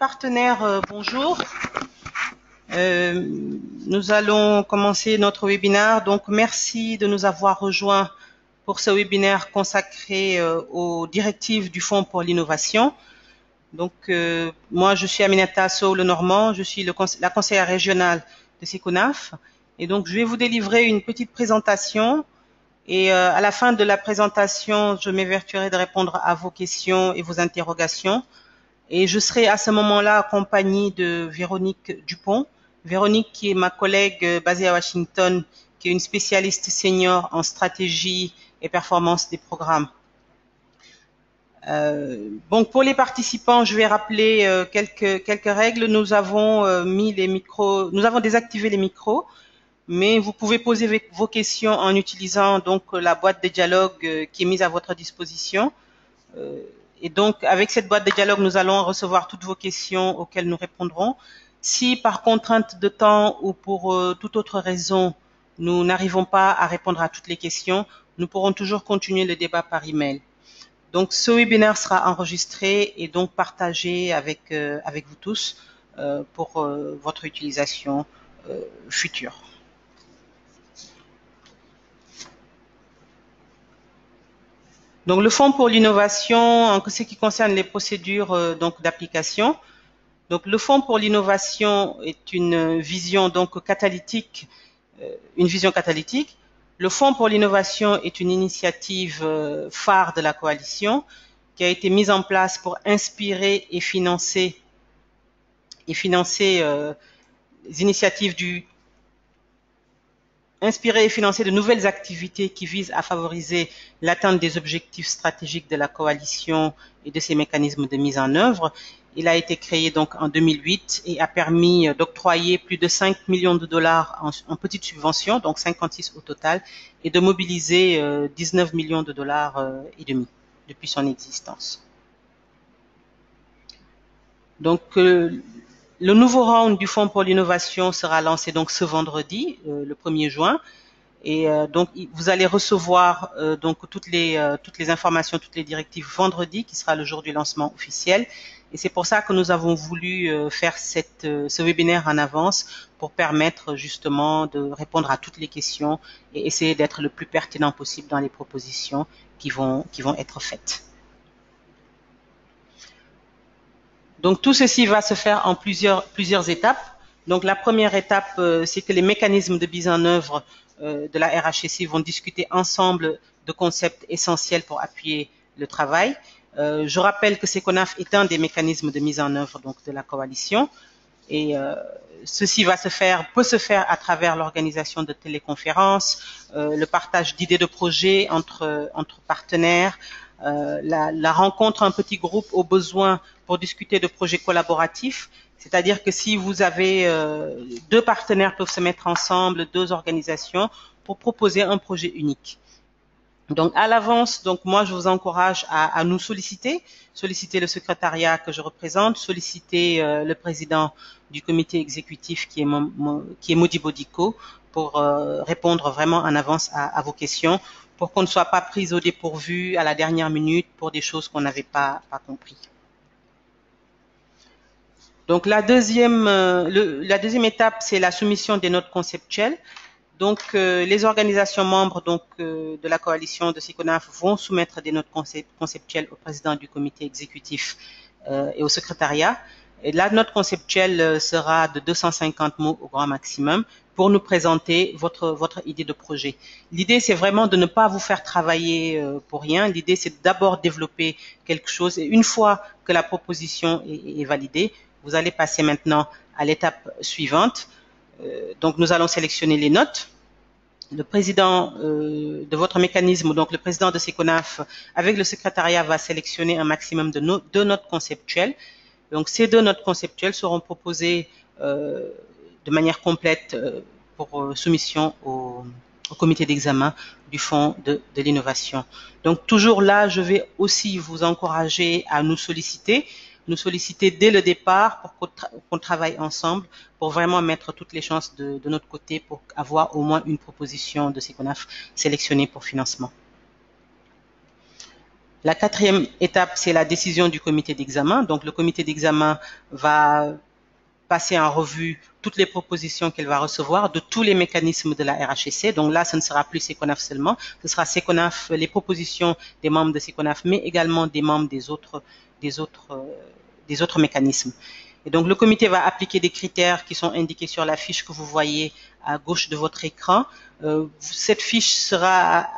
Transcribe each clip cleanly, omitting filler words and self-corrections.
partenaires, bonjour. Nous allons commencer notre webinaire. Donc, merci de nous avoir rejoints pour ce webinaire consacré aux directives du Fonds pour l'innovation. Donc, moi, je suis Aminata Sow-Lenormand, je suis la conseillère régionale de SECONAF. Et donc, je vais vous délivrer une petite présentation. Et à la fin de la présentation, je m'évertuerai de répondre à vos questions et vos interrogations. Et je serai à ce moment-là accompagnée de Véronique Dupont. Véronique, qui est ma collègue basée à Washington, qui est une spécialiste senior en stratégie et performance des programmes. Donc pour les participants, je vais rappeler quelques règles. Nous avons mis les micros, nous avons désactivé les micros, mais vous pouvez poser vos questions en utilisant donc la boîte de dialogue qui est mise à votre disposition. Et donc, avec cette boîte de dialogue, nous allons recevoir toutes vos questions auxquelles nous répondrons. Si par contrainte de temps ou pour toute autre raison, nous n'arrivons pas à répondre à toutes les questions, nous pourrons toujours continuer le débat par email. Donc, ce webinaire sera enregistré et donc partagé avec vous tous pour votre utilisation future. Donc, le Fonds pour l'innovation, en ce qui concerne les procédures donc d'application. Donc, le Fonds pour l'innovation est une vision donc catalytique, Le Fonds pour l'innovation est une initiative phare de la coalition qui a été mise en place pour inspirer et financer les initiatives inspirer et financer de nouvelles activités qui visent à favoriser l'atteinte des objectifs stratégiques de la coalition et de ses mécanismes de mise en œuvre. Il a été créé donc en 2008 et a permis d'octroyer plus de 5 millions de dollars en petites subventions, donc 56 au total, et de mobiliser 19 millions de dollars et demi depuis son existence. Donc, le nouveau round du Fonds pour l'innovation sera lancé donc ce vendredi, le 1er juin. Et donc, vous allez recevoir donc toutes les informations, toutes les directives vendredi, qui sera le jour du lancement officiel. Et c'est pour ça que nous avons voulu faire ce webinaire en avance pour permettre justement de répondre à toutes les questions et essayer d'être le plus pertinent possible dans les propositions qui vont être faites. Donc, tout ceci va se faire en plusieurs étapes. Donc, la première étape, c'est que les mécanismes de mise en œuvre de la RHSI vont discuter ensemble de concepts essentiels pour appuyer le travail. Je rappelle que SECONAF est un des mécanismes de mise en œuvre donc de la coalition et ceci peut se faire à travers l'organisation de téléconférences, le partage d'idées de projets entre partenaires, la rencontre en petit groupe au besoin pour discuter de projets collaboratifs. C'est-à-dire que si vous avez deux partenaires peuvent se mettre ensemble, deux organisations, pour proposer un projet unique. Donc, à l'avance, donc moi, je vous encourage à nous solliciter le secrétariat que je représente, solliciter le président du comité exécutif qui est Modibo Diko pour répondre vraiment en avance à vos questions, pour qu'on ne soit pas pris au dépourvu à la dernière minute pour des choses qu'on n'avait pas compris. Donc la deuxième étape, c'est la soumission des notes conceptuelles. Donc les organisations membres de la coalition de SECONAF vont soumettre des notes conceptuelles au président du comité exécutif et au secrétariat. Et la note conceptuelle sera de 250 mots au grand maximum pour nous présenter votre idée de projet. L'idée, c'est vraiment de ne pas vous faire travailler pour rien. L'idée, c'est d'abord développer quelque chose. Et une fois que la proposition est validée, vous allez passer maintenant à l'étape suivante. Donc, nous allons sélectionner les notes. Le président de votre mécanisme, donc le président de SECONAF, avec le secrétariat, va sélectionner un maximum de deux notes conceptuelles. Donc, ces deux notes conceptuelles seront proposées de manière complète pour soumission au comité d'examen du Fonds de l'innovation. Donc, toujours là, je vais aussi vous encourager à nous solliciter dès le départ pour qu'on travaille ensemble, pour vraiment mettre toutes les chances de notre côté pour avoir au moins une proposition de SECONAF sélectionnée pour financement. La quatrième étape, c'est la décision du comité d'examen. Donc le comité d'examen va passer en revue toutes les propositions qu'elle va recevoir de tous les mécanismes de la RHEC. Donc là, ce ne sera plus SECONAF seulement, ce sera SECONAF, les propositions des membres de SECONAF, mais également des membres des autres mécanismes. Et donc le comité va appliquer des critères qui sont indiqués sur la fiche que vous voyez à gauche de votre écran. Cette fiche sera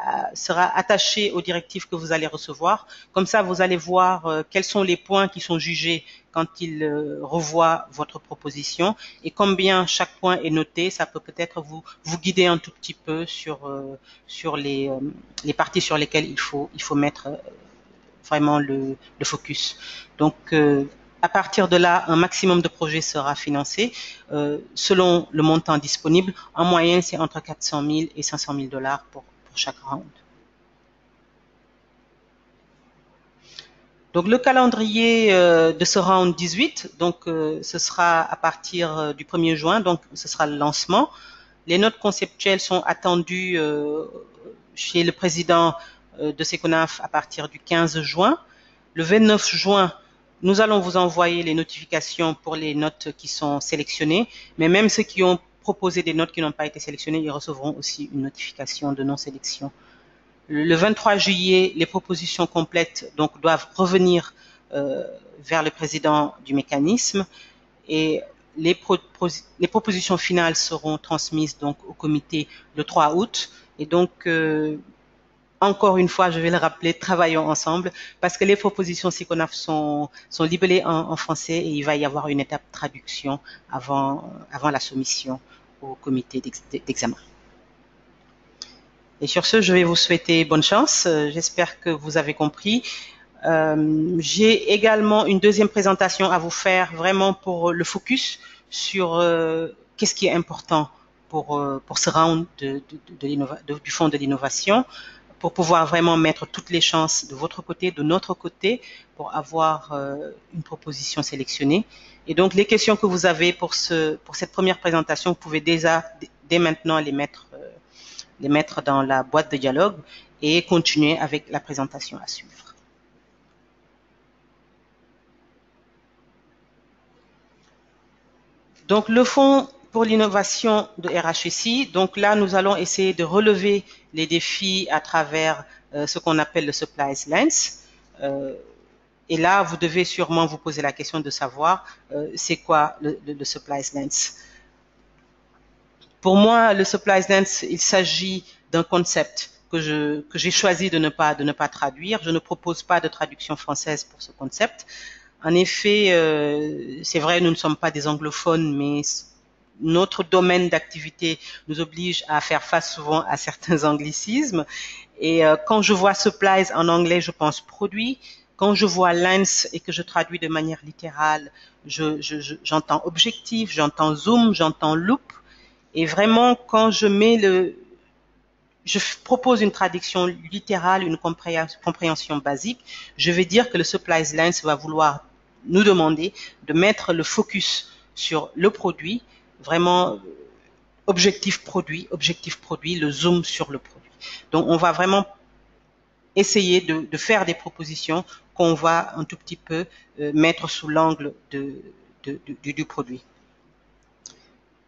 attachée aux directives que vous allez recevoir. Comme ça, vous allez voir quels sont les points qui sont jugés quand il revoit votre proposition et combien chaque point est noté. Ça peut peut-être vous guider un tout petit peu sur les parties sur lesquelles il faut mettre vraiment le focus. Donc, à partir de là, un maximum de projets sera financé selon le montant disponible. En moyenne, c'est entre 400 000 et 500 000 $ pour chaque round. Donc le calendrier de ce round 18, donc ce sera à partir du 1er juin, donc ce sera le lancement. Les notes conceptuelles sont attendues chez le président de SECONAF à partir du 15 juin. Le 29 juin, nous allons vous envoyer les notifications pour les notes qui sont sélectionnées, mais même ceux qui ont proposé des notes qui n'ont pas été sélectionnées, ils recevront aussi une notification de non-sélection. Le 23 juillet, les propositions complètes donc doivent revenir vers le président du mécanisme et les propositions finales seront transmises donc au comité le 3 août. Et donc, encore une fois, je vais le rappeler, travaillons ensemble parce que les propositions SECONAF sont libellées en français et il va y avoir une étape de traduction avant la soumission au comité d'examen. Et sur ce, je vais vous souhaiter bonne chance. J'espère que vous avez compris. J'ai également une deuxième présentation à vous faire vraiment pour le focus sur qu'est-ce qui est important pour ce round du Fonds de l'innovation, pour pouvoir vraiment mettre toutes les chances de votre côté, de notre côté, pour avoir une proposition sélectionnée. Et donc, les questions que vous avez pour cette première présentation, vous pouvez dès maintenant les mettre dans la boîte de dialogue et continuer avec la présentation à suivre. Donc, le Fonds pour l'innovation de RHEC, donc là, nous allons essayer de relever les défis à travers ce qu'on appelle le Supplies Lens. Et là, vous devez sûrement vous poser la question de savoir c'est quoi le Supplies Lens. Pour moi, le Supplies Lens, il s'agit d'un concept que j'ai choisi de ne pas traduire. Je ne propose pas de traduction française pour ce concept. En effet, c'est vrai, nous ne sommes pas des anglophones, mais notre domaine d'activité nous oblige à faire face souvent à certains anglicismes. Et quand je vois supplies en anglais, je pense produit. Quand je vois lens et que je traduis de manière littérale, j'entends objectif, j'entends zoom, j'entends loop. Et vraiment, quand je propose une traduction littérale, une compréhension basique, je vais dire que le Supplies Lens va vouloir nous demander de mettre le focus sur le produit, vraiment objectif produit, le zoom sur le produit. Donc, on va vraiment essayer de faire des propositions qu'on va un tout petit peu mettre sous l'angle du produit.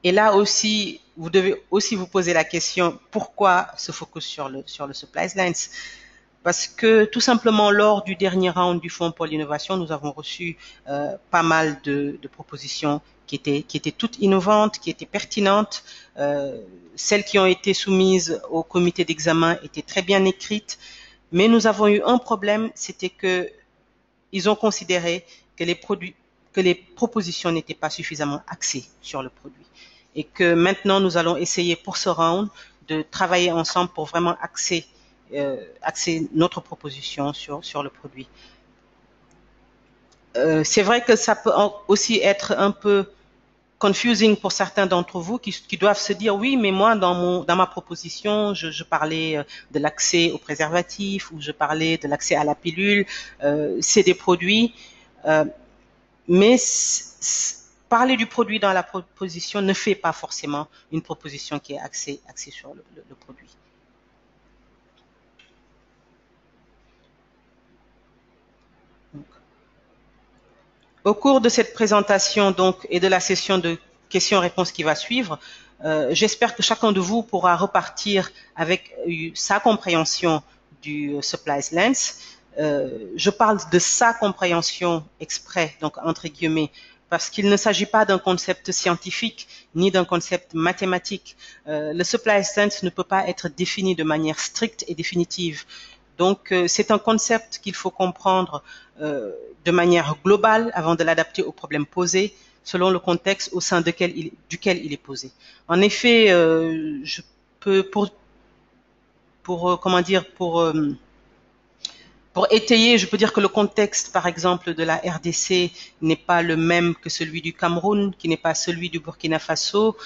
Et là aussi, vous devez aussi vous poser la question, pourquoi se focus sur le Supplies Lens? Parce que tout simplement, lors du dernier round du Fonds pour l'innovation, nous avons reçu pas mal de propositions qui étaient toutes innovantes, qui étaient pertinentes. Celles qui ont été soumises au comité d'examen étaient très bien écrites. Mais nous avons eu un problème, c'était que ils ont considéré que les propositions n'étaient pas suffisamment axées sur le produit. Et que maintenant, nous allons essayer pour ce round de travailler ensemble pour vraiment axer notre proposition sur le produit. C'est vrai que ça peut aussi être un peu confusing pour certains d'entre vous qui doivent se dire oui, mais moi dans ma proposition je parlais de l'accès aux préservatifs ou je parlais de l'accès à la pilule, c'est des produits, mais parler du produit dans la proposition ne fait pas forcément une proposition qui est axée sur le produit. Au cours de cette présentation donc et de la session de questions-réponses qui va suivre, j'espère que chacun de vous pourra repartir avec sa compréhension du Supplies Lens. Je parle de sa compréhension exprès, donc entre guillemets, parce qu'il ne s'agit pas d'un concept scientifique ni d'un concept mathématique. Le Supplies Lens ne peut pas être défini de manière stricte et définitive. Donc, c'est un concept qu'il faut comprendre de manière globale avant de l'adapter aux problèmes posés, selon le contexte au sein duquel il est posé. En effet, je peux comment dire, pour étayer, je peux dire que le contexte, par exemple, de la RDC n'est pas le même que celui du Cameroun, qui n'est pas celui du Burkina Faso,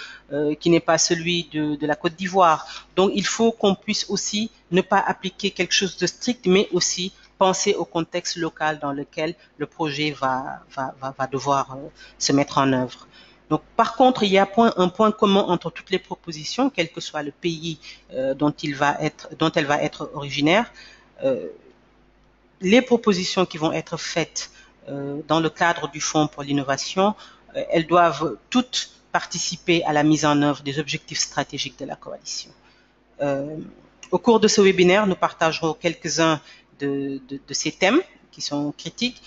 qui n'est pas celui de la Côte d'Ivoire. Donc, il faut qu'on puisse aussi ne pas appliquer quelque chose de strict, mais aussi penser au contexte local dans lequel le projet va devoir se mettre en œuvre. Donc, par contre, il y a un point commun entre toutes les propositions, quel que soit le pays dont elle va être originaire. Les propositions qui vont être faites dans le cadre du Fonds pour l'innovation, elles doivent toutes participer à la mise en œuvre des objectifs stratégiques de la coalition. Au cours de ce webinaire, nous partagerons quelques-uns de ces thèmes qui sont critiques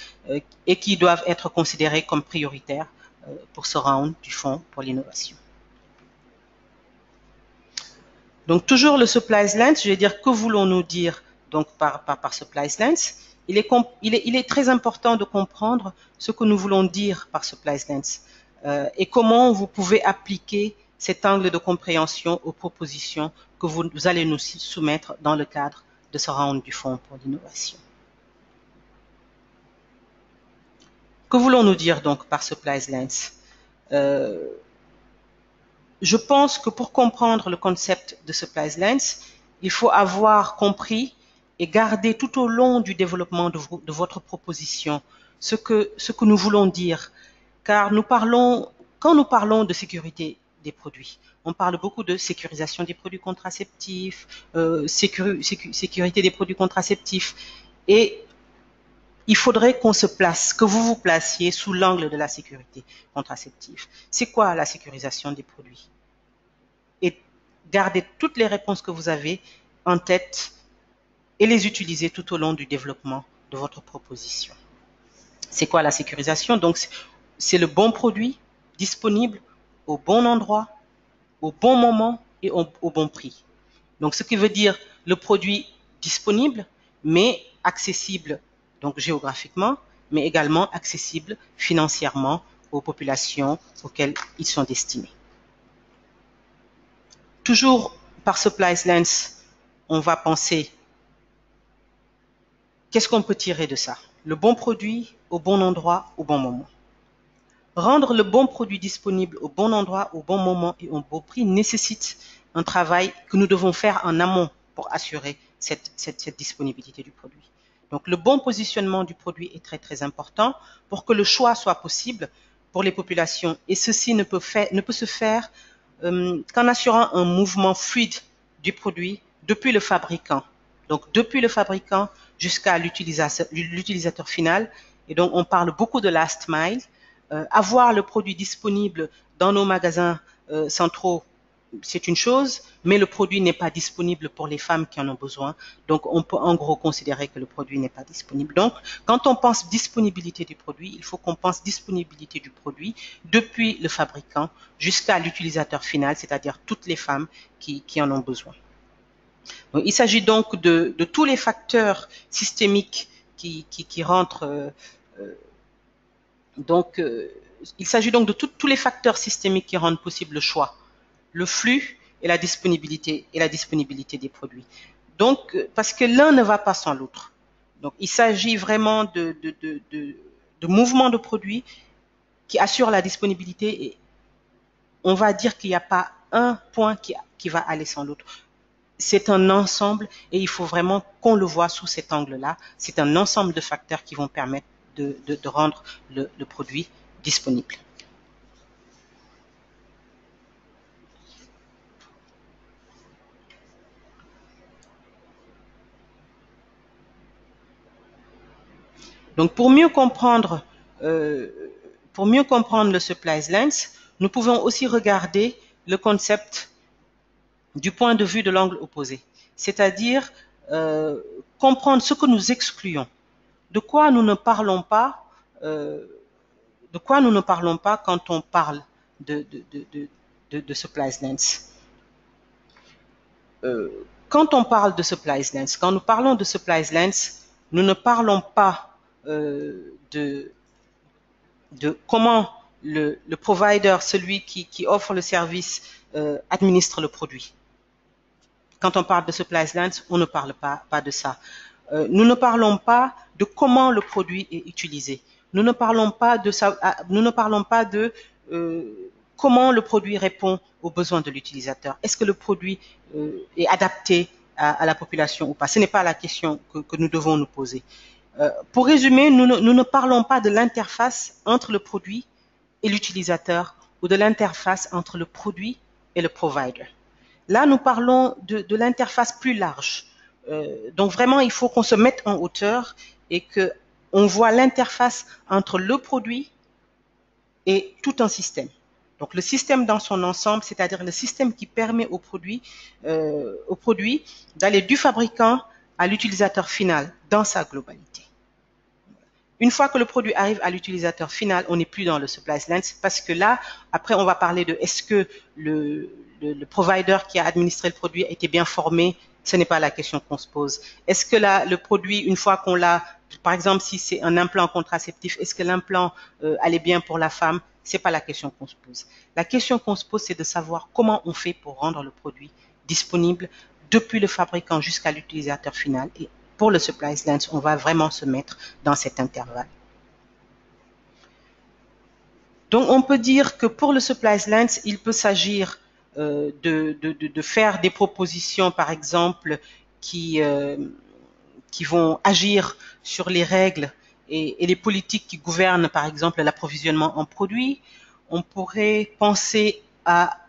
et qui doivent être considérés comme prioritaires pour ce round du Fonds pour l'innovation. Donc, toujours le Supplies Lens, je vais dire que voulons-nous dire donc par Supplies Lens. Il est très important de comprendre ce que nous voulons dire par Supplies Lens et comment vous pouvez appliquer cet angle de compréhension aux propositions que vous allez nous soumettre dans le cadre de ce round du Fonds pour l'innovation. Que voulons-nous dire donc par Supplies Lens? Je pense que pour comprendre le concept de Supplies Lens, il faut avoir compris et garder tout au long du développement de votre proposition ce que nous voulons dire. Car quand nous parlons de sécurité des produits, on parle beaucoup de sécurisation des produits contraceptifs, sécurité des produits contraceptifs. Et il faudrait qu'on se place, que vous vous placiez sous l'angle de la sécurité contraceptive. C'est quoi la sécurisation des produits? Et gardez toutes les réponses que vous avez en tête et les utiliser tout au long du développement de votre proposition. C'est quoi la sécurisation? Donc, c'est le bon produit disponible au bon endroit, au bon moment et au bon prix. Donc, ce qui veut dire le produit disponible, mais accessible donc géographiquement, mais également accessible financièrement aux populations auxquelles ils sont destinés. Toujours par Supplies Lens, on va penser qu'est-ce qu'on peut tirer de ça? Le bon produit au bon endroit au bon moment. Rendre le bon produit disponible au bon endroit, au bon moment et au bon prix nécessite un travail que nous devons faire en amont pour assurer cette disponibilité du produit. Donc, le bon positionnement du produit est très, très important pour que le choix soit possible pour les populations. Et ceci ne peut se faire qu'en assurant un mouvement fluide du produit depuis le fabricant. Donc, depuis le fabricant jusqu'à l'utilisateur final. Et donc, on parle beaucoup de last mile. Avoir le produit disponible dans nos magasins centraux, c'est une chose, mais le produit n'est pas disponible pour les femmes qui en ont besoin. Donc, on peut en gros considérer que le produit n'est pas disponible. Donc, quand on pense disponibilité du produit, il faut qu'on pense disponibilité du produit depuis le fabricant jusqu'à l'utilisateur final, c'est-à-dire toutes les femmes qui en ont besoin. Donc, il s'agit donc de tous les facteurs systémiques qui rentrent donc, il s'agit donc de tous les facteurs systémiques qui rendent possible le choix, le flux et la disponibilité des produits. Donc, parce que l'un ne va pas sans l'autre. Donc, il s'agit vraiment de mouvements de produits qui assurent la disponibilité et on va dire qu'il n'y a pas un point qui va aller sans l'autre. C'est un ensemble et il faut vraiment qu'on le voit sous cet angle-là. C'est un ensemble de facteurs qui vont permettre de rendre le produit disponible. Donc, pour mieux comprendre pour mieux comprendre le supplies lens, nous pouvons aussi regarder le concept du point de vue de l'angle opposé, c'est-à-dire comprendre ce que nous excluons, de quoi nous ne parlons pas, quand on parle de supplies lens. Quand on parle de supplies lens, quand nous parlons de supplies lens, nous ne parlons pas de comment le provider, celui qui offre le service, administre le produit. Quand on parle de supplies lens, on ne parle pas de ça. Nous ne parlons pas de comment le produit est utilisé. Nous ne parlons pas de comment le produit répond aux besoins de l'utilisateur. Est-ce que le produit est adapté à la population ou pas? Ce n'est pas la question que nous devons nous poser. Pour résumer, nous ne parlons pas de l'interface entre le produit et l'utilisateur ou de l'interface entre le produit et le provider. Là, nous parlons de l'interface plus large. Donc vraiment, il faut qu'on se mette en hauteur et qu'on voit l'interface entre le produit et tout un système. Donc le système dans son ensemble, c'est-à-dire le système qui permet au produit d'aller du fabricant à l'utilisateur final dans sa globalité. Une fois que le produit arrive à l'utilisateur final, on n'est plus dans le supplies lens parce que là, après, on va parler de est-ce que le provider qui a administré le produit a été bien formé. Ce n'est pas la question qu'on se pose. Est-ce que le produit, une fois qu'on l'a, par exemple, si c'est un implant contraceptif, est-ce que l'implant allait bien pour la femme? C'est pas la question qu'on se pose. La question qu'on se pose, c'est de savoir comment on fait pour rendre le produit disponible depuis le fabricant jusqu'à l'utilisateur final. Et pour le supplies lens, on va vraiment se mettre dans cet intervalle. Donc, on peut dire que pour le supplies lens, il peut s'agir de faire des propositions, par exemple, qui vont agir sur les règles et les politiques qui gouvernent, par exemple, l'approvisionnement en produits. On pourrait penser à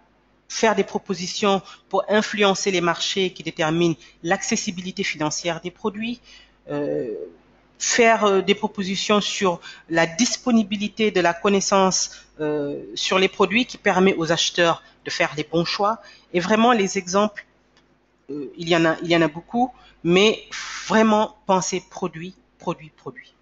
faire des propositions pour influencer les marchés qui déterminent l'accessibilité financière des produits, faire des propositions sur la disponibilité de la connaissance sur les produits qui permet aux acheteurs de faire les bons choix. Et vraiment, les exemples, il y en a beaucoup, mais vraiment penser produit, produit, produit.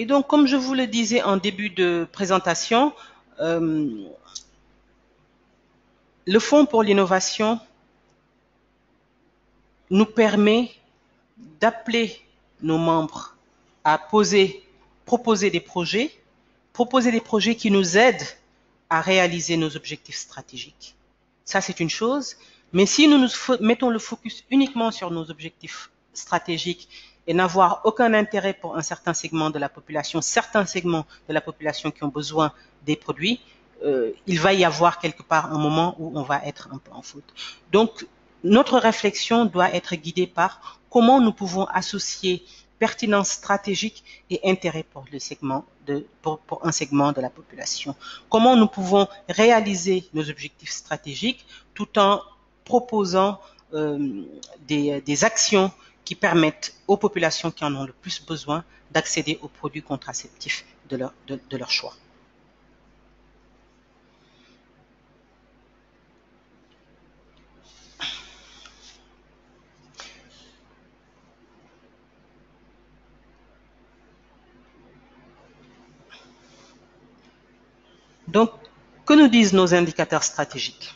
Et donc, comme je vous le disais en début de présentation, le Fonds pour l'innovation nous permet d'appeler nos membres à proposer des projets qui nous aident à réaliser nos objectifs stratégiques. Ça, c'est une chose. Mais si nous mettons le focus uniquement sur nos objectifs stratégiques et n'avoir aucun intérêt pour un certain segment de la population, certains segments de la population qui ont besoin des produits, il va y avoir quelque part un moment où on va être un peu en faute. Donc, notre réflexion doit être guidée par comment nous pouvons associer pertinence stratégique et intérêt pour un segment de la population. Comment nous pouvons réaliser nos objectifs stratégiques tout en proposant des actions qui permettent aux populations qui en ont le plus besoin d'accéder aux produits contraceptifs de leur choix. Donc, que nous disent nos indicateurs stratégiques?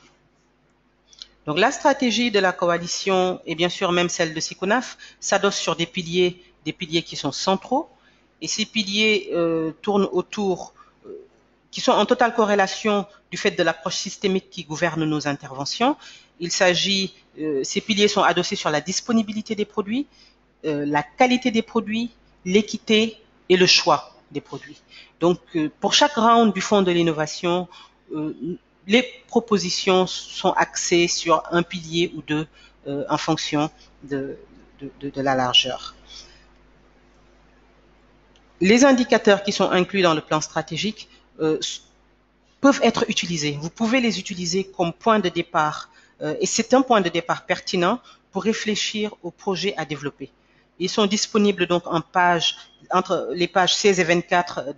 Donc, la stratégie de la coalition, et bien sûr même celle de SICONAF, s'adosse sur des piliers qui sont centraux, et ces piliers tournent autour, qui sont en totale corrélation du fait de l'approche systémique qui gouverne nos interventions. Ces piliers sont adossés sur la disponibilité des produits, la qualité des produits, l'équité et le choix des produits. Donc, pour chaque round du Fonds de l'innovation, les propositions sont axées sur un pilier ou deux en fonction de la largeur. Les indicateurs qui sont inclus dans le plan stratégique peuvent être utilisés. Vous pouvez les utiliser comme point de départ et c'est un point de départ pertinent pour réfléchir aux projets à développer. Ils sont disponibles donc en page, entre les pages 16 et 24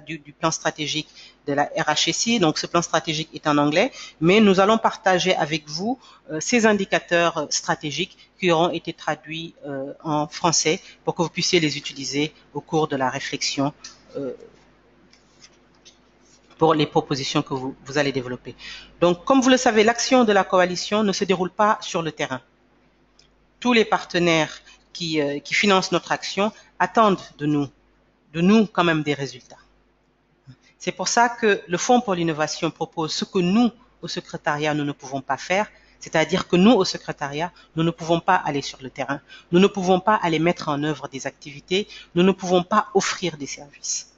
du plan stratégique de la RHSI. Donc ce plan stratégique est en anglais, mais nous allons partager avec vous ces indicateurs stratégiques qui auront été traduits en français pour que vous puissiez les utiliser au cours de la réflexion pour les propositions que vous allez développer. Donc, comme vous le savez, l'action de la coalition ne se déroule pas sur le terrain. Tous les partenaires qui financent notre action attendent de nous quand même des résultats. C'est pour ça que le Fonds pour l'innovation propose ce que nous, au secrétariat, nous ne pouvons pas faire, c'est-à-dire que nous, au secrétariat, nous ne pouvons pas aller sur le terrain, nous ne pouvons pas aller mettre en œuvre des activités, nous ne pouvons pas offrir des services.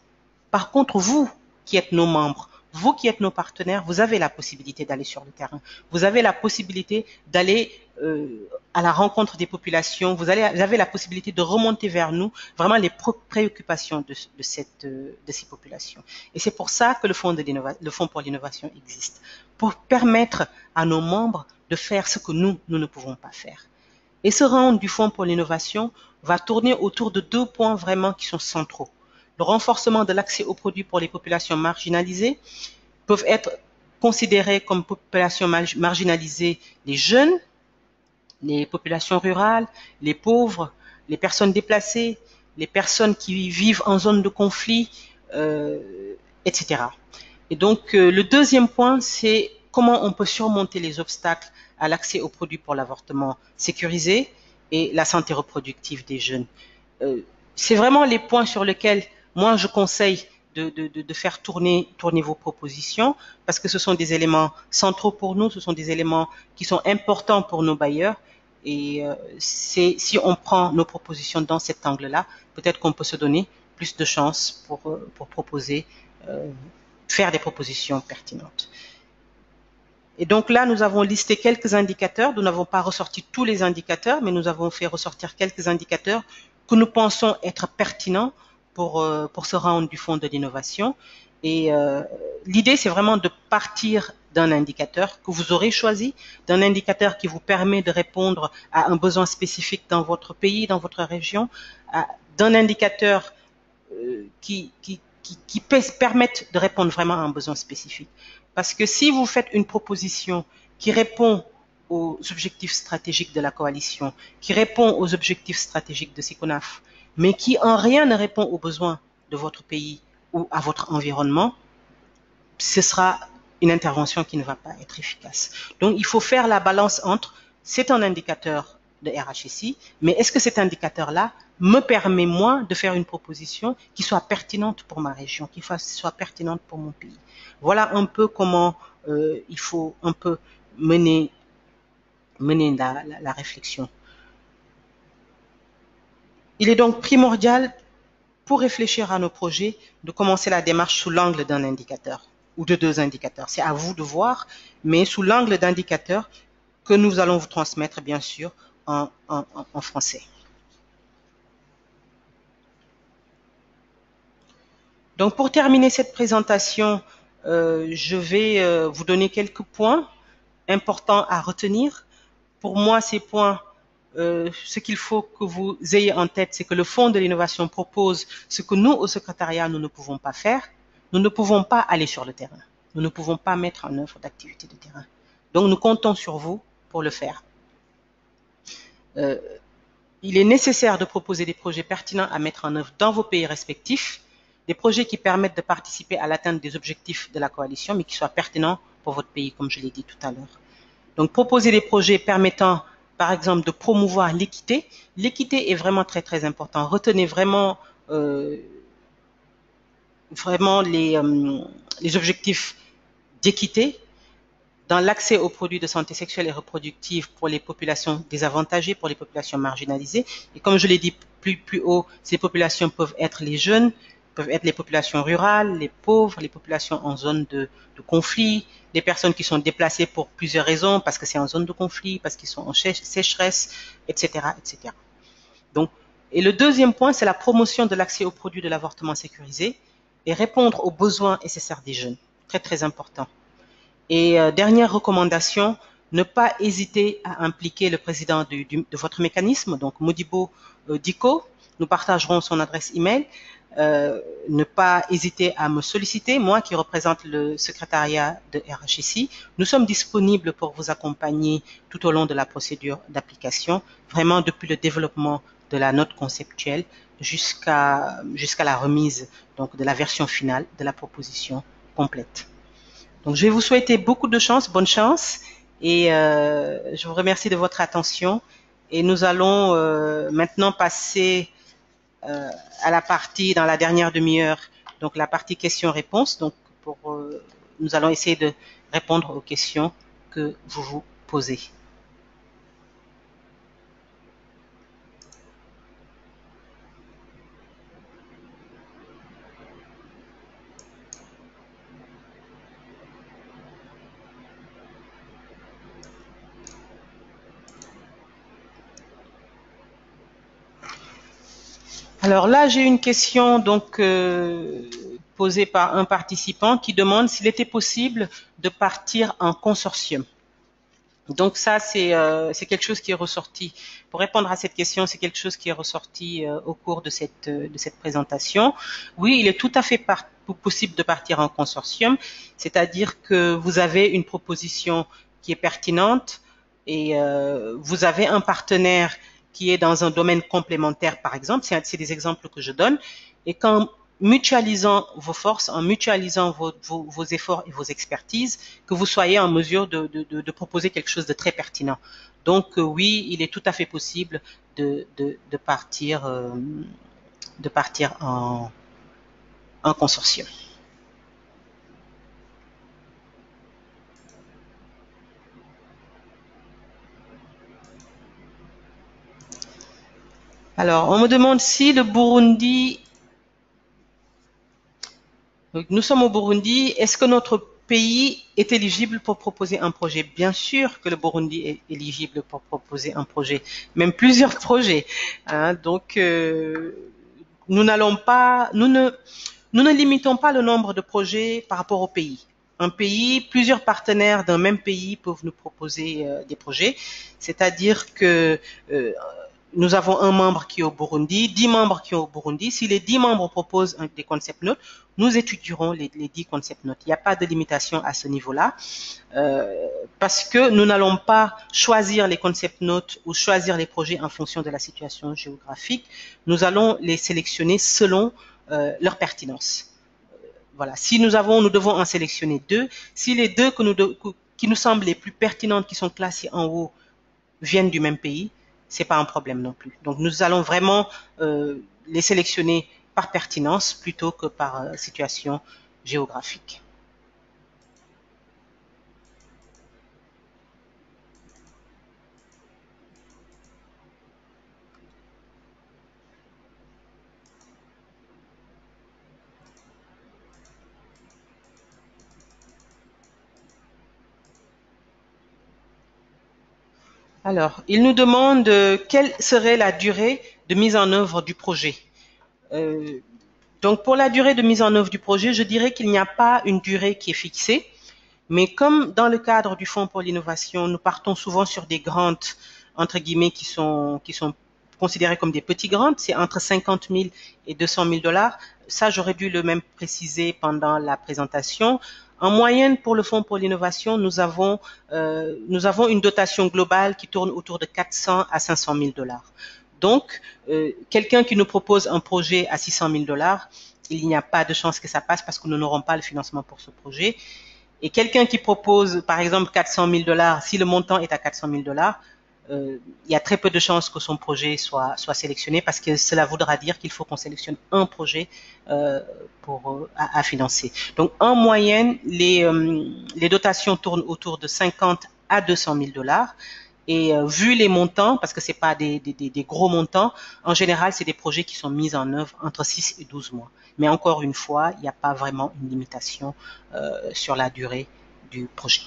Par contre, vous, qui êtes nos membres, vous qui êtes nos partenaires, vous avez la possibilité d'aller sur le terrain. Vous avez la possibilité d'aller à la rencontre des populations. Vous avez la possibilité de remonter vers nous vraiment les préoccupations de ces populations. Et c'est pour ça que le Fonds pour l'innovation existe, pour permettre à nos membres de faire ce que nous ne pouvons pas faire. Et ce round du Fonds pour l'innovation va tourner autour de 2 points vraiment qui sont centraux. Le renforcement de l'accès aux produits pour les populations marginalisées peuvent être considérées comme populations marginalisées les jeunes, les populations rurales, les pauvres, les personnes déplacées, les personnes qui vivent en zone de conflit, etc. Et donc, le deuxième point, c'est comment on peut surmonter les obstacles à l'accès aux produits pour l'avortement sécurisé et la santé reproductive des jeunes. C'est vraiment les points sur lesquels moi je conseille de faire tourner vos propositions parce que ce sont des éléments centraux pour nous, ce sont des éléments qui sont importants pour nos bailleurs et si on prend nos propositions dans cet angle-là, peut-être qu'on peut se donner plus de chances pour proposer, faire des propositions pertinentes. Et donc là, nous avons listé quelques indicateurs. Nous n'avons pas ressorti tous les indicateurs, mais nous avons fait ressortir quelques indicateurs que nous pensons être pertinents pour ce round du Fonds de l'innovation. Et l'idée, c'est vraiment de partir d'un indicateur que vous aurez choisi, d'un indicateur qui vous permet de répondre à un besoin spécifique dans votre pays, dans votre région, d'un indicateur qui permette de répondre vraiment à un besoin spécifique. Parce que si vous faites une proposition qui répond aux objectifs stratégiques de la coalition, qui répond aux objectifs stratégiques de SECONAF, mais qui en rien ne répond aux besoins de votre pays ou à votre environnement, ce sera une intervention qui ne va pas être efficace. Donc, il faut faire la balance entre, c'est un indicateur de RHSI, mais est-ce que cet indicateur-là me permet, moi, de faire une proposition qui soit pertinente pour ma région, qui soit pertinente pour mon pays. Voilà un peu comment il faut un peu mener la réflexion. Il est donc primordial, pour réfléchir à nos projets, de commencer la démarche sous l'angle d'un indicateur ou de 2 indicateurs. C'est à vous de voir, mais sous l'angle d'indicateurs que nous allons vous transmettre, bien sûr, en français. Donc, pour terminer cette présentation, je vais vous donner quelques points importants à retenir. Pour moi, ces points, ce qu'il faut que vous ayez en tête, c'est que le Fonds de l'innovation propose ce que nous, au secrétariat, nous ne pouvons pas faire. Nous ne pouvons pas aller sur le terrain. Nous ne pouvons pas mettre en œuvre d'activités de terrain. Donc, nous comptons sur vous pour le faire. Il est nécessaire de proposer des projets pertinents à mettre en œuvre dans vos pays respectifs, des projets qui permettent de participer à l'atteinte des objectifs de la coalition, mais qui soient pertinents pour votre pays, comme je l'ai dit tout à l'heure. Donc, proposer des projets permettant, par exemple, de promouvoir l'équité. L'équité est vraiment très, très important. Retenez vraiment, les objectifs d'équité dans l'accès aux produits de santé sexuelle et reproductive pour les populations désavantagées, pour les populations marginalisées. Et comme je l'ai dit plus haut, ces populations peuvent être les jeunes, peuvent être les populations rurales, les pauvres, les populations en zone de conflit, les personnes qui sont déplacées pour plusieurs raisons, parce que c'est en zone de conflit, parce qu'ils sont en sécheresse, etc., etc. Donc, et le deuxième point, c'est la promotion de l'accès aux produits de l'avortement sécurisé et répondre aux besoins nécessaires des jeunes. très très important. Et dernière recommandation, ne pas hésiter à impliquer le président de votre mécanisme, donc Modibo Diko. Nous partagerons son adresse email. Ne pas hésiter à me solliciter, moi qui représente le secrétariat de RHSI. Nous sommes disponibles pour vous accompagner tout au long de la procédure d'application, vraiment depuis le développement de la note conceptuelle jusqu'à la remise donc de la version finale de la proposition complète. Donc, je vais vous souhaiter beaucoup de chance, bonne chance, et je vous remercie de votre attention. Et nous allons maintenant passer à la partie, dans la dernière demi-heure, donc la partie questions-réponses. Donc, nous allons essayer de répondre aux questions que vous vous posez. Alors là, j'ai une question donc posée par un participant qui demande s'il était possible de partir en consortium. Donc ça, c'est quelque chose qui est ressorti. Pour répondre à cette question, c'est quelque chose qui est ressorti au cours de cette présentation. Oui, il est tout à fait possible de partir en consortium, c'est-à-dire que vous avez une proposition qui est pertinente et vous avez un partenaire qui est dans un domaine complémentaire, par exemple. C'est des exemples que je donne. Et qu'en mutualisant vos forces, en mutualisant vos efforts et vos expertises, que vous soyez en mesure de proposer quelque chose de très pertinent. Donc oui, il est tout à fait possible de partir en consortium. Alors, on me demande si le Burundi, nous sommes au Burundi, est-ce que notre pays est éligible pour proposer un projet? Bien sûr que le Burundi est éligible pour proposer un projet, même plusieurs projets. Hein, donc, nous ne limitons pas le nombre de projets par rapport au pays. Un pays, plusieurs partenaires d'un même pays peuvent nous proposer des projets. C'est-à-dire que nous avons un membre qui est au Burundi, 10 membres qui sont au Burundi. Si les 10 membres proposent des concept notes, nous étudierons les 10 concept notes. Il n'y a pas de limitation à ce niveau-là, parce que nous n'allons pas choisir les concept notes ou choisir les projets en fonction de la situation géographique. Nous allons les sélectionner selon leur pertinence. Voilà. Si nous devons en sélectionner 2. Si les 2 qui nous semblent les plus pertinentes, qui sont classées en haut, viennent du même pays, c'est pas un problème non plus. Donc nous allons vraiment les sélectionner par pertinence plutôt que par situation géographique. Alors, il nous demande quelle serait la durée de mise en œuvre du projet. Euh, donc, pour la durée de mise en œuvre du projet, je dirais qu'il n'y a pas une durée qui est fixée, mais comme dans le cadre du Fonds pour l'innovation, nous partons souvent sur des grantes, entre guillemets, qui sont considérées comme des petits grantes, c'est entre 50 000 et 200 000 dollars. Ça, j'aurais dû le même préciser pendant la présentation. En moyenne, pour le Fonds pour l'innovation, nous avons une dotation globale qui tourne autour de 400 à 500 000 dollars. Donc, quelqu'un qui nous propose un projet à 600 000 dollars, il n'y a pas de chance que ça passe parce que nous n'aurons pas le financement pour ce projet. Et quelqu'un qui propose, par exemple, 400 000 dollars, si le montant est à 400 000 dollars, il y a très peu de chances que son projet soit sélectionné parce que cela voudra dire qu'il faut qu'on sélectionne un projet à financer. Donc, en moyenne, les dotations tournent autour de 50 à 200 000 dollars. Et vu les montants, parce que c'est pas des gros montants, en général, c'est des projets qui sont mis en œuvre entre 6 et 12 mois. Mais encore une fois, il n'y a pas vraiment une limitation sur la durée du projet.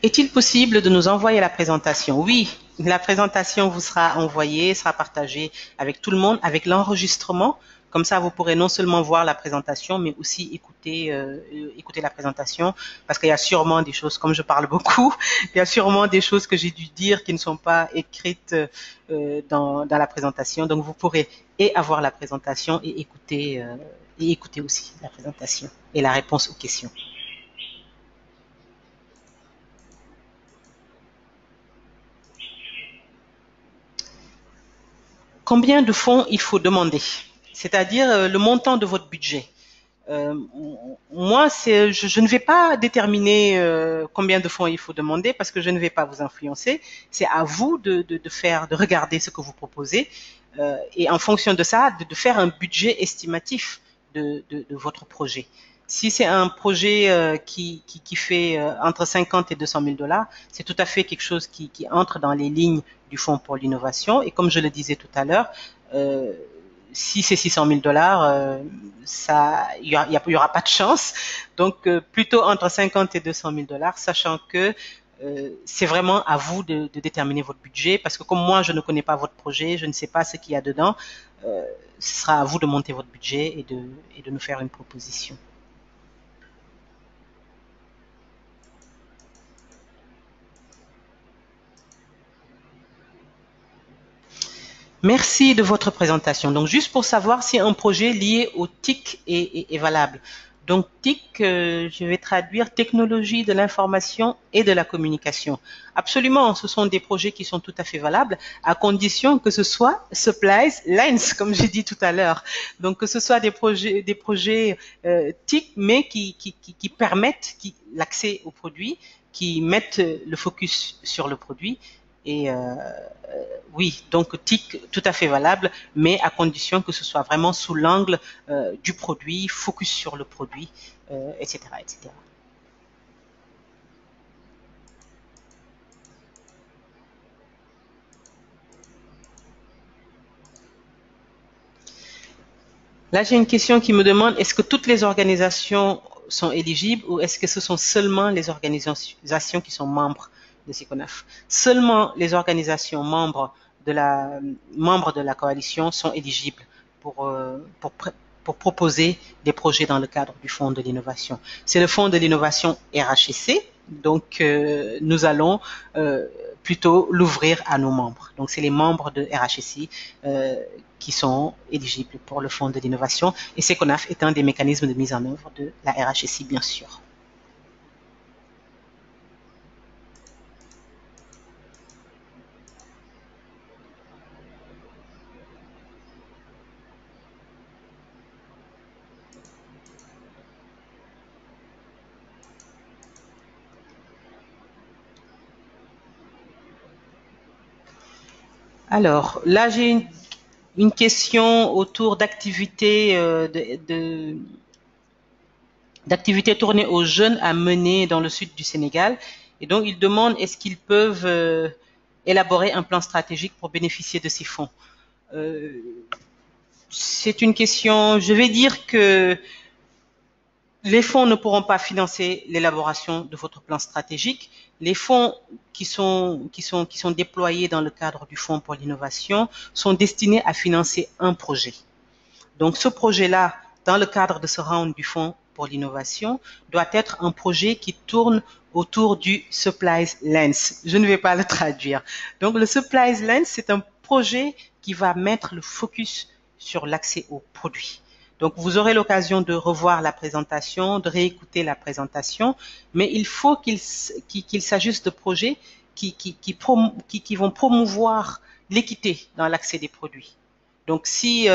Est-il possible de nous envoyer la présentation? Oui, La présentation vous sera envoyée, sera partagée avec tout le monde, avec l'enregistrement. Comme ça, vous pourrez non seulement voir la présentation, mais aussi écouter la présentation, parce qu'il y a sûrement des choses, comme je parle beaucoup, il y a sûrement des choses que j'ai dû dire qui ne sont pas écrites dans la présentation. Donc, vous pourrez avoir la présentation et écouter aussi la présentation et la réponse aux questions. Combien de fonds il faut demander, c'est-à-dire le montant de votre budget. Moi, je ne vais pas déterminer combien de fonds il faut demander parce que je ne vais pas vous influencer. C'est à vous de regarder ce que vous proposez et en fonction de ça, de faire un budget estimatif de votre projet. Si c'est un projet qui fait entre 50 et 200 000 $, c'est tout à fait quelque chose qui entre dans les lignes du Fonds pour l'innovation. Et comme je le disais tout à l'heure, si c'est 600 000 $, il y aura pas de chance. Donc, plutôt entre 50 et 200 000 $, sachant que c'est vraiment à vous de déterminer votre budget, parce que comme moi, je ne connais pas votre projet, je ne sais pas ce qu'il y a dedans, ce sera à vous de monter votre budget et de nous faire une proposition. Merci de votre présentation. Donc, juste pour savoir si un projet lié au TIC est valable. Donc, TIC, je vais traduire technologie de l'information et de la communication. Absolument, ce sont des projets qui sont tout à fait valables, à condition que ce soit supplies lines, comme j'ai dit tout à l'heure. Donc, que ce soit des projets TIC, mais qui permettent l'accès au produit, qui mettent le focus sur le produit. Et oui, donc TIC tout à fait valable, mais à condition que ce soit vraiment sous l'angle du produit, focus sur le produit, etc., etc. Là, j'ai une question qui me demande, est-ce que toutes les organisations sont éligibles ou est-ce que ce sont seulement les organisations qui sont membres de SICONAF? Seulement les organisations membres de la coalition sont éligibles pour, euh, pour, pour proposer des projets dans le cadre du Fonds de l'innovation. C'est le Fonds de l'innovation RHEC, donc nous allons plutôt l'ouvrir à nos membres. Donc c'est les membres de RHEC qui sont éligibles pour le Fonds de l'innovation et SECONAF est un des mécanismes de mise en œuvre de la RHEC, bien sûr. Alors, là, j'ai une question autour d'activités d'activités tournées aux jeunes à mener dans le sud du Sénégal. Et donc, ils demandent est-ce qu'ils peuvent élaborer un plan stratégique pour bénéficier de ces fonds. Euh, c'est une question, je vais dire que les fonds ne pourront pas financer l'élaboration de votre plan stratégique. Les fonds qui sont déployés dans le cadre du Fonds pour l'innovation sont destinés à financer un projet. Donc ce projet-là, dans le cadre de ce round du Fonds pour l'innovation, doit être un projet qui tourne autour du Supplies Lens. Je ne vais pas le traduire. Donc le Supplies Lens, c'est un projet qui va mettre le focus sur l'accès aux produits. Donc vous aurez l'occasion de revoir la présentation, de réécouter la présentation, mais il faut qu'il s'agisse de projets qui vont promouvoir l'équité dans l'accès des produits. Donc si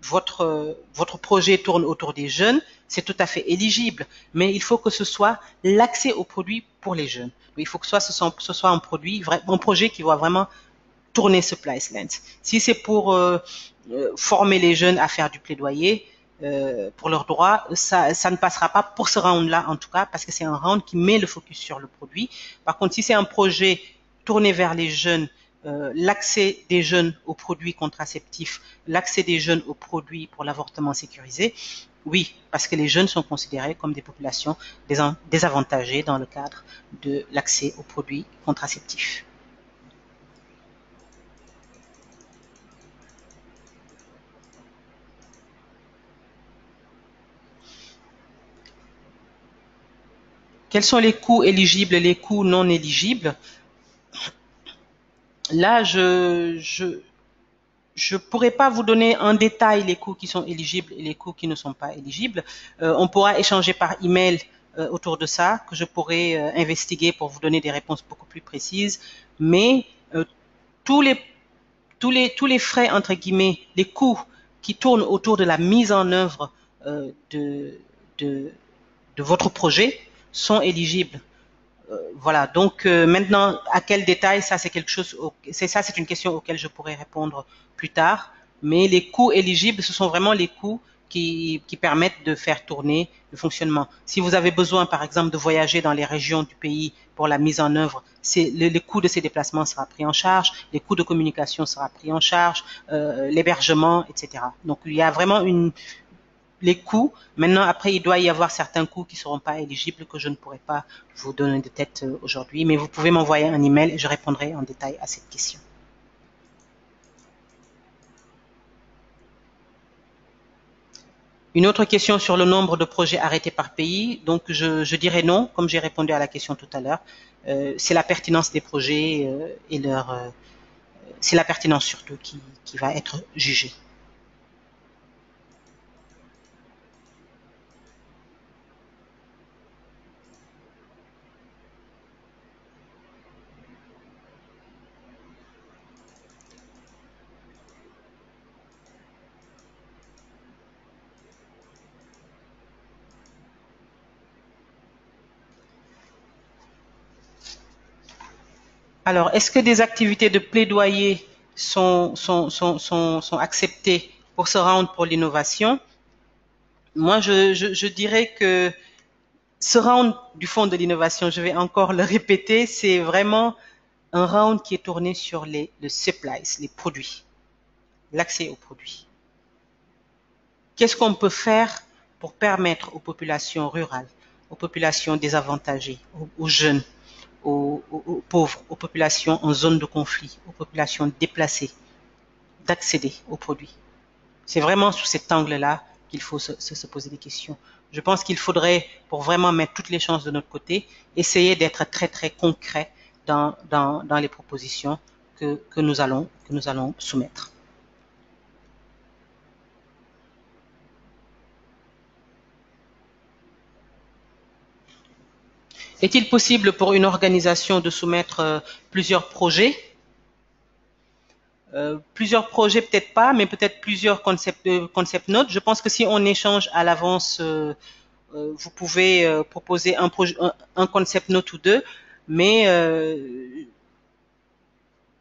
votre projet tourne autour des jeunes, c'est tout à fait éligible, mais il faut que ce soit l'accès aux produits pour les jeunes. Il faut que ce soit un projet qui va vraiment tourner ce Lens. Si c'est pour former les jeunes à faire du plaidoyer pour leurs droits, ça ne passera pas pour ce round-là en tout cas, parce que c'est un round qui met le focus sur le produit. Par contre, si c'est un projet tourné vers les jeunes, l'accès des jeunes aux produits contraceptifs, l'accès des jeunes aux produits pour l'avortement sécurisé, oui, parce que les jeunes sont considérés comme des populations désavantagées dans le cadre de l'accès aux produits contraceptifs. quels sont les coûts éligibles et les coûts non éligibles? Là, je pourrais pas vous donner en détail les coûts qui sont éligibles et les coûts qui ne sont pas éligibles. On pourra échanger par email autour de ça, que je pourrais investiguer pour vous donner des réponses beaucoup plus précises. Mais tous les tous les frais entre guillemets, les coûts qui tournent autour de la mise en œuvre de votre projet sont éligibles. Voilà. Donc maintenant, à quel détail, ça c'est quelque chose, c'est une question auquel je pourrais répondre plus tard. Mais les coûts éligibles, ce sont vraiment les coûts qui permettent de faire tourner le fonctionnement. Si vous avez besoin, par exemple, de voyager dans les régions du pays pour la mise en œuvre, le coût de ces déplacements sera pris en charge, les coûts de communication sera pris en charge, l'hébergement, etc. Donc il y a vraiment les coûts. Maintenant, après, il doit y avoir certains coûts qui ne seront pas éligibles que je ne pourrai pas vous donner de tête aujourd'hui, mais vous pouvez m'envoyer un email et je répondrai en détail à cette question. Une autre question sur le nombre de projets arrêtés par pays. Donc, je dirais non, comme j'ai répondu à la question tout à l'heure. C'est la pertinence des projets et c'est la pertinence surtout qui va être jugée. Alors, est-ce que des activités de plaidoyer sont acceptées pour ce round pour l'innovation? Moi, je dirais que ce round du Fonds de l'innovation, je vais encore le répéter, c'est vraiment un round qui est tourné sur les supplies, les produits, l'accès aux produits. Qu'est-ce qu'on peut faire pour permettre aux populations rurales, aux populations désavantagées, aux jeunes, aux pauvres, aux populations en zone de conflit, aux populations déplacées, d'accéder aux produits? C'est vraiment sous cet angle-là qu'il faut se poser des questions. Je pense qu'il faudrait, pour vraiment mettre toutes les chances de notre côté, essayer d'être très très concret dans les propositions que nous allons soumettre. Est-il possible pour une organisation de soumettre plusieurs projets? Plusieurs projets, peut-être pas, mais peut-être plusieurs concept notes. Je pense que si on échange à l'avance, vous pouvez proposer un concept note ou deux, mais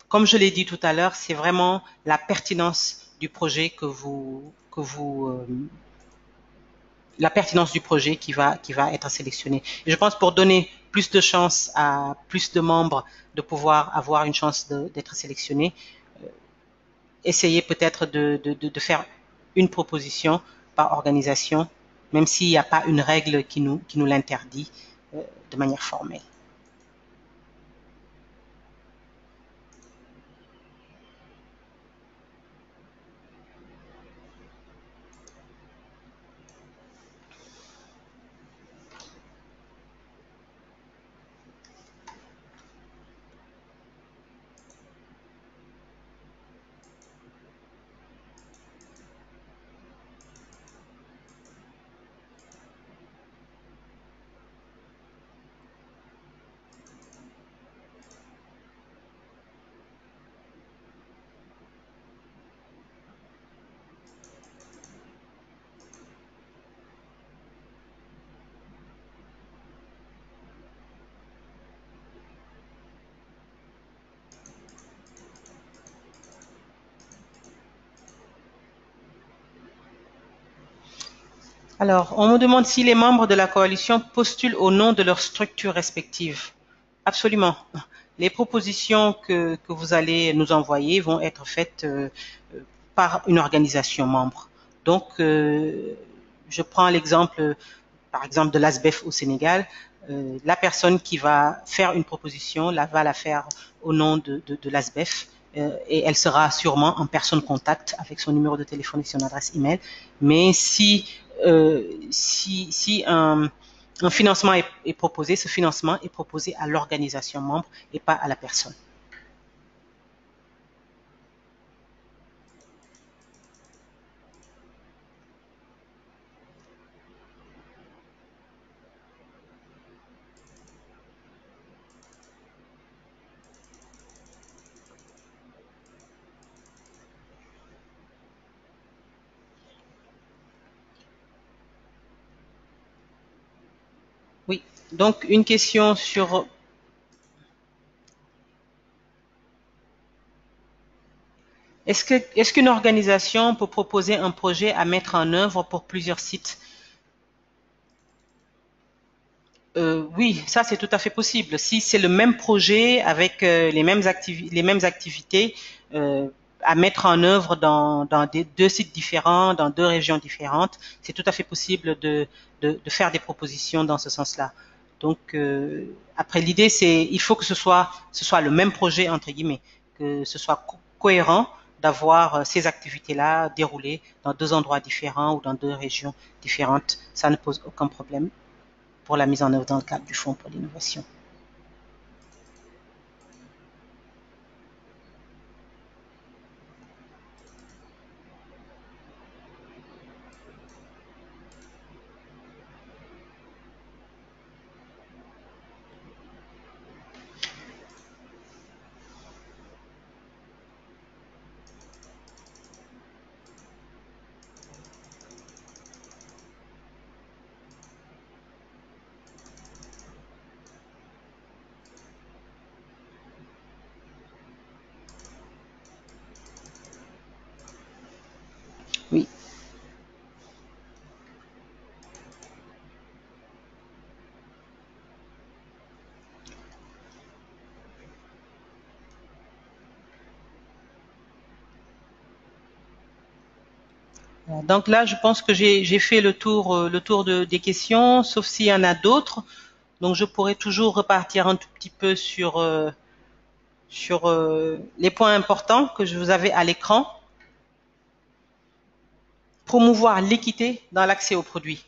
comme je l'ai dit tout à l'heure, c'est vraiment la pertinence du projet la pertinence du projet qui va être sélectionnée. Et je pense pour donner plus de chance à plus de membres de pouvoir avoir une chance d'être sélectionnés, essayez peut-être de faire une proposition par organisation, même s'il n'y a pas une règle qui nous l'interdit de manière formelle. Alors, on me demande si les membres de la coalition postulent au nom de leurs structures respectives. Absolument. Les propositions que vous allez nous envoyer vont être faites par une organisation membre. Donc, je prends l'exemple, par exemple, de l'ASBEF au Sénégal. La personne qui va faire une proposition va la faire au nom de l'ASBEF et elle sera sûrement en personne contact avec son numéro de téléphone et son adresse email. Mais si un financement est proposé, ce financement est proposé à l'organisation membre et pas à la personne. Oui, donc une question sur est-ce qu'une organisation peut proposer un projet à mettre en œuvre pour plusieurs sites? Oui, ça c'est tout à fait possible. Si c'est le même projet avec les mêmes activités à mettre en œuvre dans deux sites différents, dans deux régions différentes, c'est tout à fait possible de faire des propositions dans ce sens-là. Donc après l'idée c'est il faut que ce soit le même projet entre guillemets, que ce soit cohérent d'avoir ces activités-là déroulées dans deux endroits différents ou dans deux régions différentes. Ça ne pose aucun problème pour la mise en œuvre dans le cadre du Fonds pour l'innovation. Oui. Donc là, je pense que j'ai fait le tour des questions, sauf s'il y en a d'autres. Donc je pourrais toujours repartir un tout petit peu sur les points importants que je vous avais à l'écran. Promouvoir l'équité dans l'accès aux produits.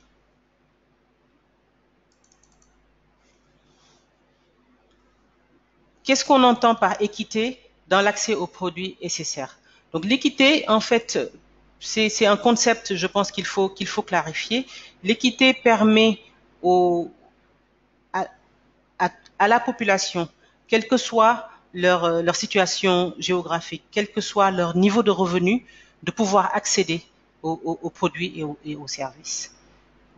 Qu'est-ce qu'on entend par équité dans l'accès aux produits nécessaires? Donc l'équité, en fait, c'est un concept, je pense qu'il faut clarifier. L'équité permet aux, à, à la population, quelle que soit leur situation géographique, quel que soit leur niveau de revenu, de pouvoir accéder aux produits et aux services.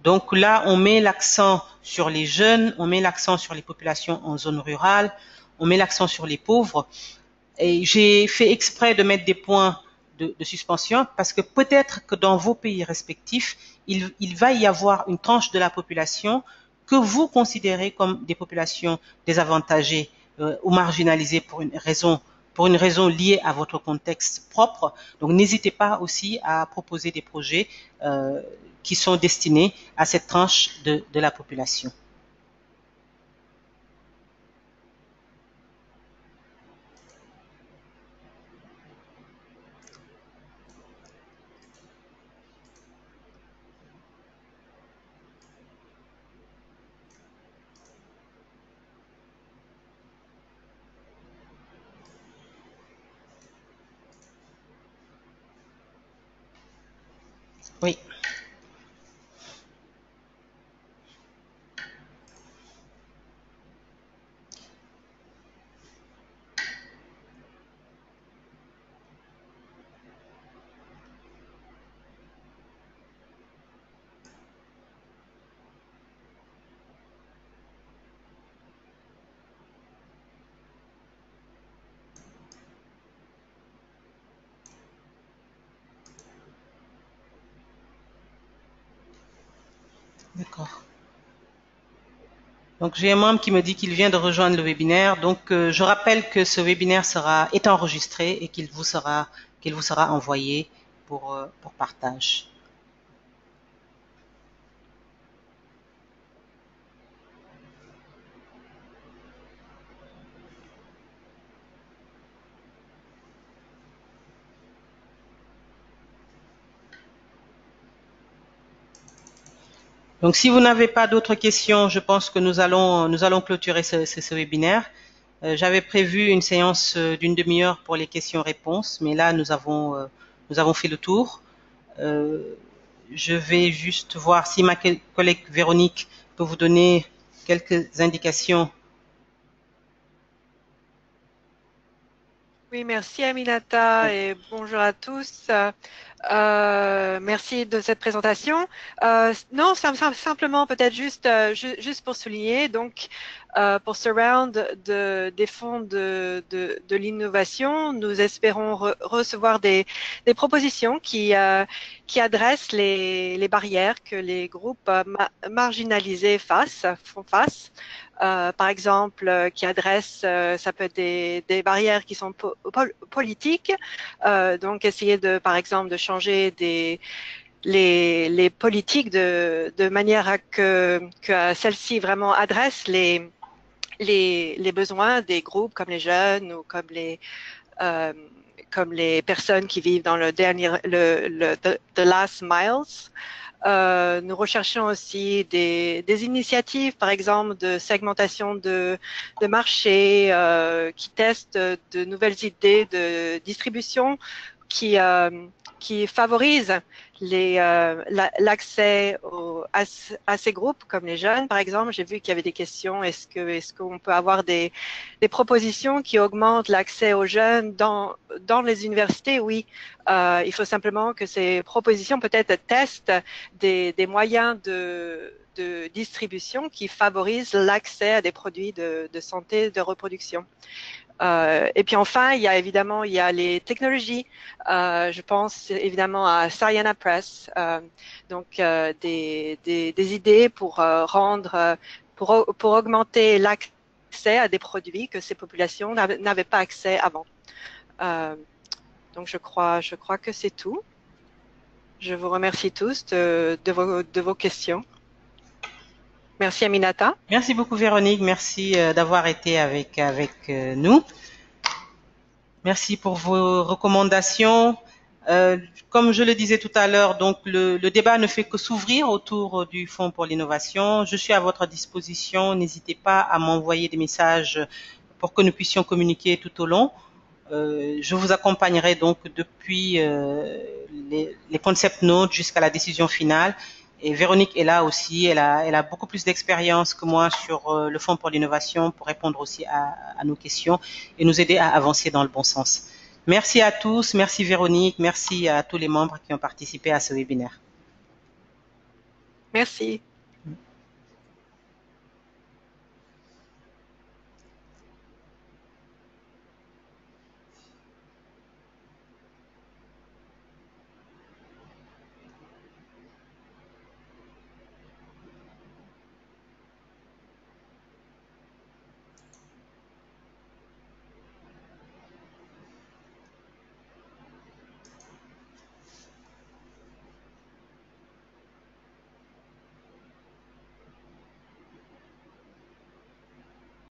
Donc là, on met l'accent sur les jeunes, on met l'accent sur les populations en zone rurale, on met l'accent sur les pauvres. Et j'ai fait exprès de mettre des points de suspension parce que peut-être que dans vos pays respectifs, il va y avoir une tranche de la population que vous considérez comme des populations désavantagées ou marginalisées pour une raison liée à votre contexte propre. Donc n'hésitez pas aussi à proposer des projets qui sont destinés à cette tranche de la population. Oui, d'accord. Donc j'ai un membre qui me dit qu'il vient de rejoindre le webinaire. Donc je rappelle que ce webinaire est enregistré et qu'il vous sera envoyé pour partage. Donc, si vous n'avez pas d'autres questions, je pense que nous allons clôturer ce webinaire. J'avais prévu une séance d'une demi-heure pour les questions-réponses, mais là, nous avons fait le tour. Je vais juste voir si ma collègue Véronique peut vous donner quelques indications. Oui, merci Aminata et bonjour à tous. Merci de cette présentation. Non, simplement peut-être juste pour souligner, donc pour ce round des fonds de l'innovation, nous espérons recevoir des propositions qui adressent les barrières que les groupes marginalisés font face. Par exemple, qui adressent, ça peut être des barrières qui sont politiques, donc essayer par exemple, de changer les politiques de manière à que celles-ci vraiment adressent les besoins des groupes comme les jeunes ou comme les personnes qui vivent dans the last miles. Nous recherchons aussi des initiatives, par exemple, de segmentation de marché, qui testent de nouvelles idées de distribution qui favorisent l'accès à ces groupes, comme les jeunes, par exemple. J'ai vu qu'il y avait des questions. Est-ce qu'on peut avoir des propositions qui augmentent l'accès aux jeunes dans les universités? Oui. Il faut simplement que ces propositions peut-être testent des moyens de distribution qui favorisent l'accès à des produits de santé, de reproduction. Et puis enfin, il y a les technologies. Je pense évidemment à Sciana Press, donc des idées pour pour augmenter l'accès à des produits que ces populations n'avaient pas accès avant. Donc je crois que c'est tout. Je vous remercie tous de vos questions. Merci Aminata. Merci beaucoup Véronique, merci d'avoir été avec nous. Merci pour vos recommandations. Comme je le disais tout à l'heure, donc le débat ne fait que s'ouvrir autour du Fonds pour l'innovation. Je suis à votre disposition. N'hésitez pas à m'envoyer des messages pour que nous puissions communiquer tout au long. Je vous accompagnerai donc depuis les concept notes jusqu'à la décision finale. Et Véronique est là aussi. Elle a beaucoup plus d'expérience que moi sur le Fonds pour l'innovation pour répondre aussi à nos questions et nous aider à avancer dans le bon sens. Merci à tous. Merci Véronique. Merci à tous les membres qui ont participé à ce webinaire. Merci.